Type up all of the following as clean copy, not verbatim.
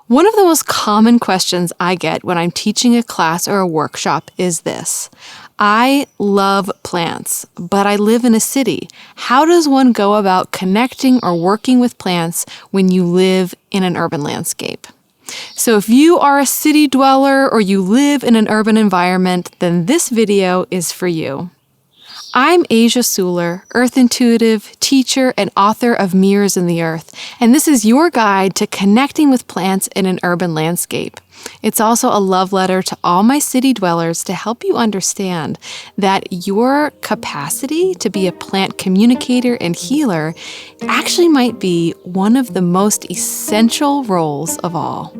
One of the most common questions I get when I'm teaching a class or a workshop is this. I love plants, but I live in a city. How does one go about connecting or working with plants when you live in an urban landscape? So if you are a city dweller or you live in an urban environment, then this video is for you. I'm Asia Suler, Earth Intuitive, teacher, and author of Mirrors in the Earth, and this is your guide to connecting with plants in an urban landscape. It's also a love letter to all my city dwellers to help you understand that your capacity to be a plant communicator and healer actually might be one of the most essential roles of all.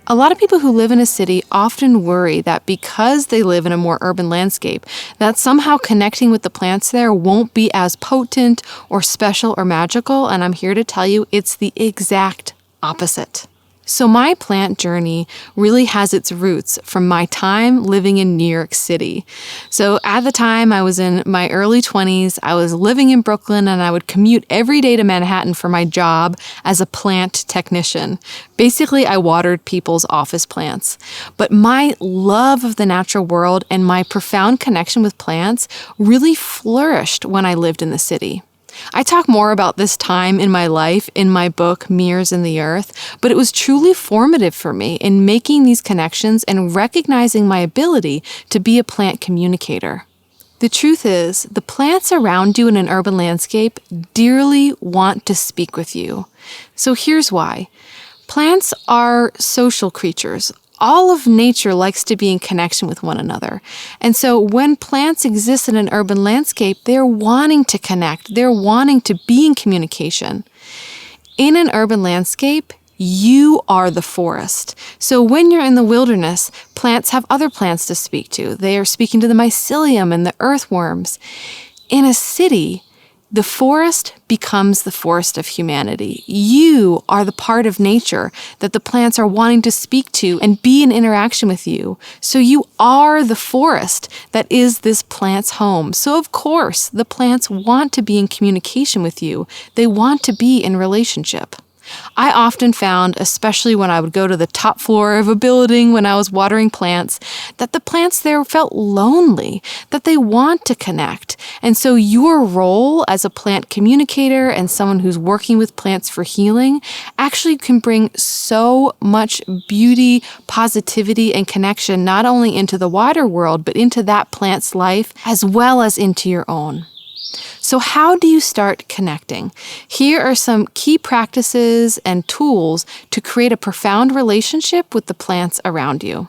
A lot of people who live in a city often worry that because they live in a more urban landscape, that somehow connecting with the plants there won't be as potent or special or magical, and I'm here to tell you it's the exact opposite. So my plant journey really has its roots from my time living in New York City. So at the time I was in my early 20s, I was living in Brooklyn and I would commute every day to Manhattan for my job as a plant technician. Basically, I watered people's office plants. But my love of the natural world and my profound connection with plants really flourished when I lived in the city. I talk more about this time in my life in my book, Mirrors in the Earth, but it was truly formative for me in making these connections and recognizing my ability to be a plant communicator. The truth is, the plants around you in an urban landscape dearly want to speak with you. So here's why. Plants are social creatures. All of nature likes to be in connection with one another. And so when plants exist in an urban landscape, they're wanting to connect. They're wanting to be in communication. In an urban landscape, you are the forest. So when you're in the wilderness, plants have other plants to speak to. They are speaking to the mycelium and the earthworms. In a city, the forest becomes the forest of humanity. You are the part of nature that the plants are wanting to speak to and be in interaction with you. So you are the forest that is this plant's home. So of course, the plants want to be in communication with you. They want to be in relationship. I often found, especially when I would go to the top floor of a building when I was watering plants, that the plants there felt lonely, that they want to connect. And so your role as a plant communicator and someone who's working with plants for healing actually can bring so much beauty, positivity, and connection not only into the wider world, but into that plant's life as well as into your own. So how do you start connecting? Here are some key practices and tools to create a profound relationship with the plants around you.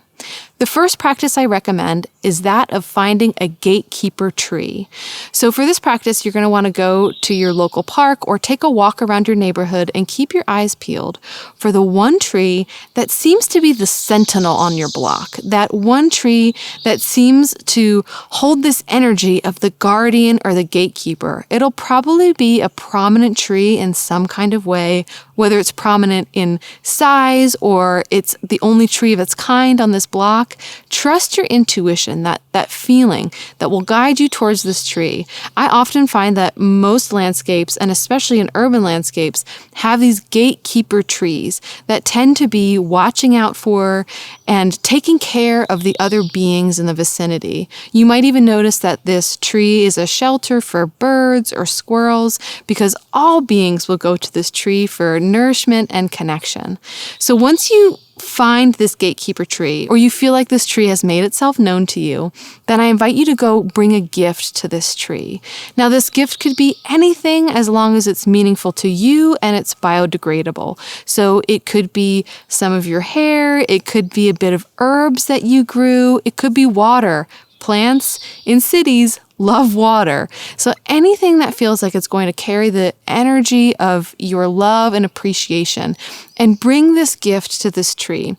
The first practice I recommend is that of finding a gatekeeper tree. So for this practice, you're going to want to go to your local park or take a walk around your neighborhood and keep your eyes peeled for the one tree that seems to be the sentinel on your block, that one tree that seems to hold this energy of the guardian or the gatekeeper. It'll probably be a prominent tree in some kind of way, whether it's prominent in size or it's the only tree of its kind on this block. Trust your intuition, that feeling that will guide you towards this tree. I often find that most landscapes, and especially in urban landscapes, have these gatekeeper trees that tend to be watching out for and taking care of the other beings in the vicinity. You might even notice that this tree is a shelter for birds or squirrels because all beings will go to this tree for nourishment and connection. So once you find this gatekeeper tree, or you feel like this tree has made itself known to you, then I invite you to go bring a gift to this tree. Now, this gift could be anything as long as it's meaningful to you and it's biodegradable. So it could be some of your hair, it could be a bit of herbs that you grew, it could be water. Plants in cities love water. So anything that feels like it's going to carry the energy of your love and appreciation, and bring this gift to this tree.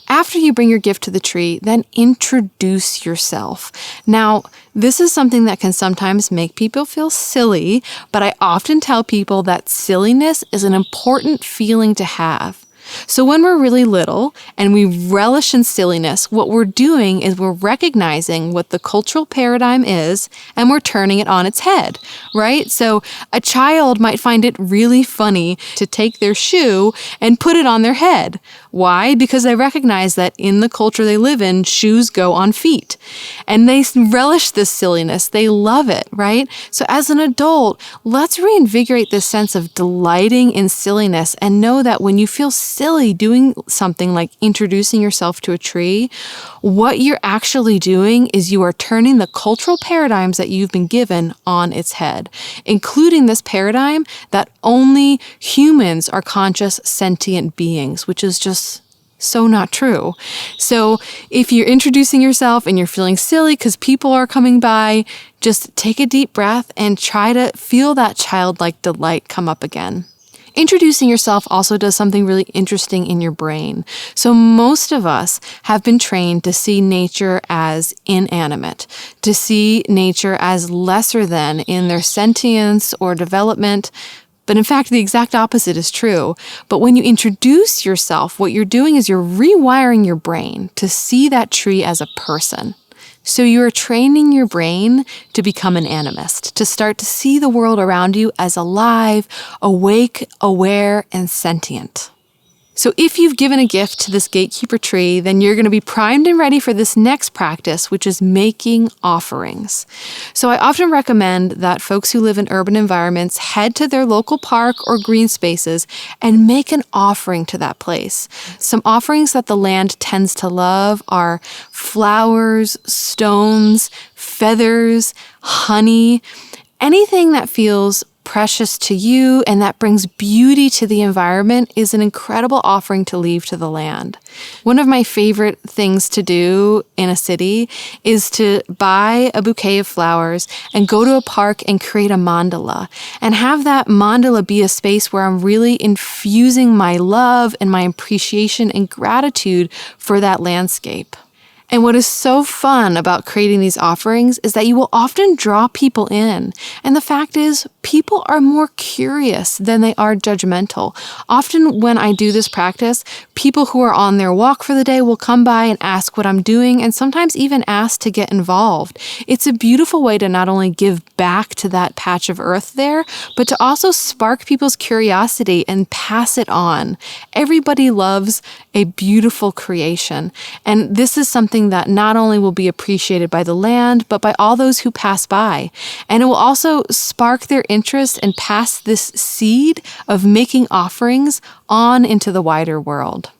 After you bring your gift to the tree, then introduce yourself. Now, This is something that can sometimes make people feel silly, but I often tell people that silliness is an important feeling to have. So when we're really little and we relish in silliness, what we're doing is we're recognizing what the cultural paradigm is and we're turning it on its head, right? So a child might find it really funny to take their shoe and put it on their head. Why? Because they recognize that in the culture they live in, shoes go on feet. And they relish this silliness. They love it, right? So as an adult, let's reinvigorate this sense of delighting in silliness and know that when you feel silly doing something like introducing yourself to a tree, what you're actually doing is you are turning the cultural paradigms that you've been given on its head, including this paradigm that only humans are conscious, sentient beings, which is just so not true. So if you're introducing yourself and you're feeling silly because people are coming by, just take a deep breath and try to feel that childlike delight come up again. Introducing yourself also does something really interesting in your brain. So most of us have been trained to see nature as inanimate, to see nature as lesser than in their sentience or development. But in fact, the exact opposite is true. But when you introduce yourself, what you're doing is you're rewiring your brain to see that tree as a person. So you're training your brain to become an animist, to start to see the world around you as alive, awake, aware, and sentient. So if you've given a gift to this gatekeeper tree, then you're going to be primed and ready for this next practice, which is making offerings. So I often recommend that folks who live in urban environments head to their local park or green spaces and make an offering to that place. Some offerings that the land tends to love are flowers, stones, feathers, honey, anything that feels precious to you and that brings beauty to the environment is an incredible offering to leave to the land. One of my favorite things to do in a city is to buy a bouquet of flowers and go to a park and create a mandala and have that mandala be a space where I'm really infusing my love and my appreciation and gratitude for that landscape. And what is so fun about creating these offerings is that you will often draw people in. And the fact is, people are more curious than they are judgmental. Often when I do this practice, people who are on their walk for the day will come by and ask what I'm doing and sometimes even ask to get involved. It's a beautiful way to not only give back to that patch of earth there, but to also spark people's curiosity and pass it on. Everybody loves a beautiful creation. And this is something that not only will be appreciated by the land, but by all those who pass by. And it will also spark their interest and pass this seed of making offerings on into the wider world.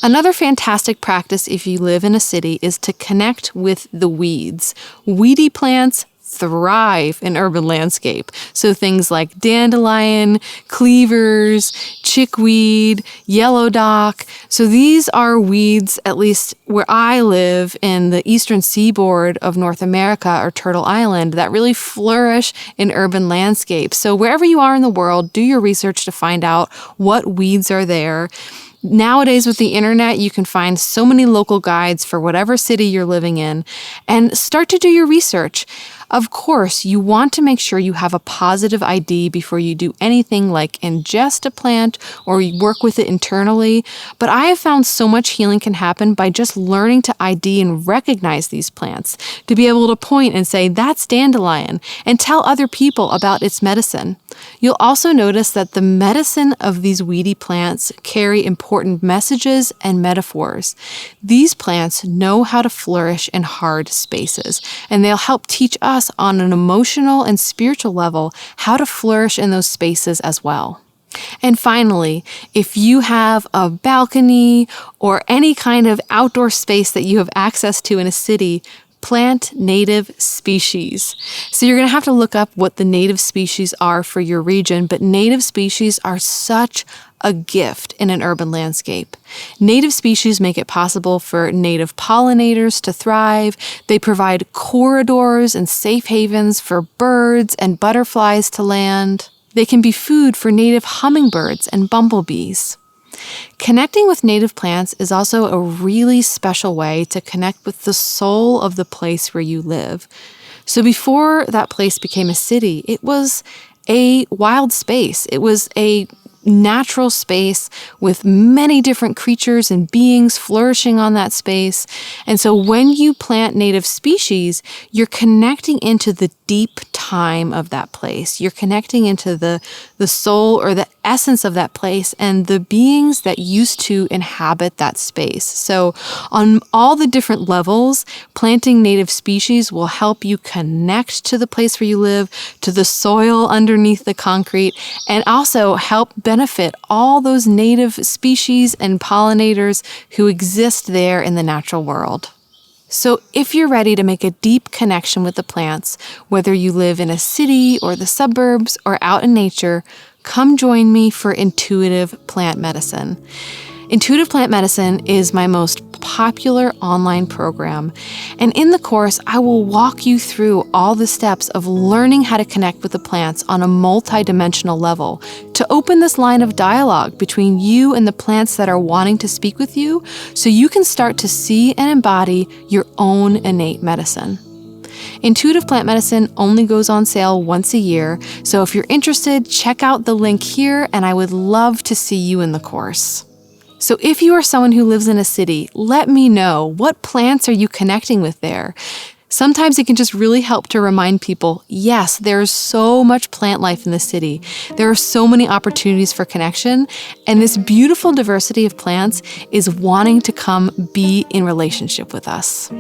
Another fantastic practice if you live in a city is to connect with the weeds. Weedy plants thrive in urban landscape. So things like dandelion, cleavers, chickweed, yellow dock. So these are weeds, at least where I live in the eastern seaboard of North America or Turtle Island, that really flourish in urban landscape. So wherever you are in the world, do your research to find out what weeds are there. Nowadays with the internet, you can find so many local guides for whatever city you're living in and start to do your research. Of course, you want to make sure you have a positive ID before you do anything like ingest a plant or work with it internally. But I have found so much healing can happen by just learning to ID and recognize these plants, to be able to point and say, that's dandelion, and tell other people about its medicine. You'll also notice that the medicine of these weedy plants carry important messages and metaphors. These plants know how to flourish in hard spaces, and they'll help teach us on an emotional and spiritual level how to flourish in those spaces as well. And finally, if you have a balcony or any kind of outdoor space that you have access to in a city, plant native species. So you're going to have to look up what the native species are for your region, but native species are such a gift in an urban landscape. Native species make it possible for native pollinators to thrive. They provide corridors and safe havens for birds and butterflies to land. They can be food for native hummingbirds and bumblebees. Connecting with native plants is also a really special way to connect with the soul of the place where you live. So before that place became a city, it was a wild space. It was a natural space with many different creatures and beings flourishing on that space. And so when you plant native species, you're connecting into the deep time of that place. You're connecting into the soul or the essence of that place and the beings that used to inhabit that space. So on all the different levels, planting native species will help you connect to the place where you live, to the soil underneath the concrete, and also help benefit all those native species and pollinators who exist there in the natural world. So if you're ready to make a deep connection with the plants, whether you live in a city or the suburbs or out in nature, come join me for Intuitive Plant Medicine. Intuitive Plant Medicine is my most popular online program, and in the course, I will walk you through all the steps of learning how to connect with the plants on a multidimensional level to open this line of dialogue between you and the plants that are wanting to speak with you so you can start to see and embody your own innate medicine. Intuitive Plant Medicine only goes on sale once a year, so if you're interested, check out the link here, and I would love to see you in the course. So if you are someone who lives in a city, let me know, what plants are you connecting with there? Sometimes it can just really help to remind people, yes, there's so much plant life in the city. There are so many opportunities for connection, and this beautiful diversity of plants is wanting to come be in relationship with us.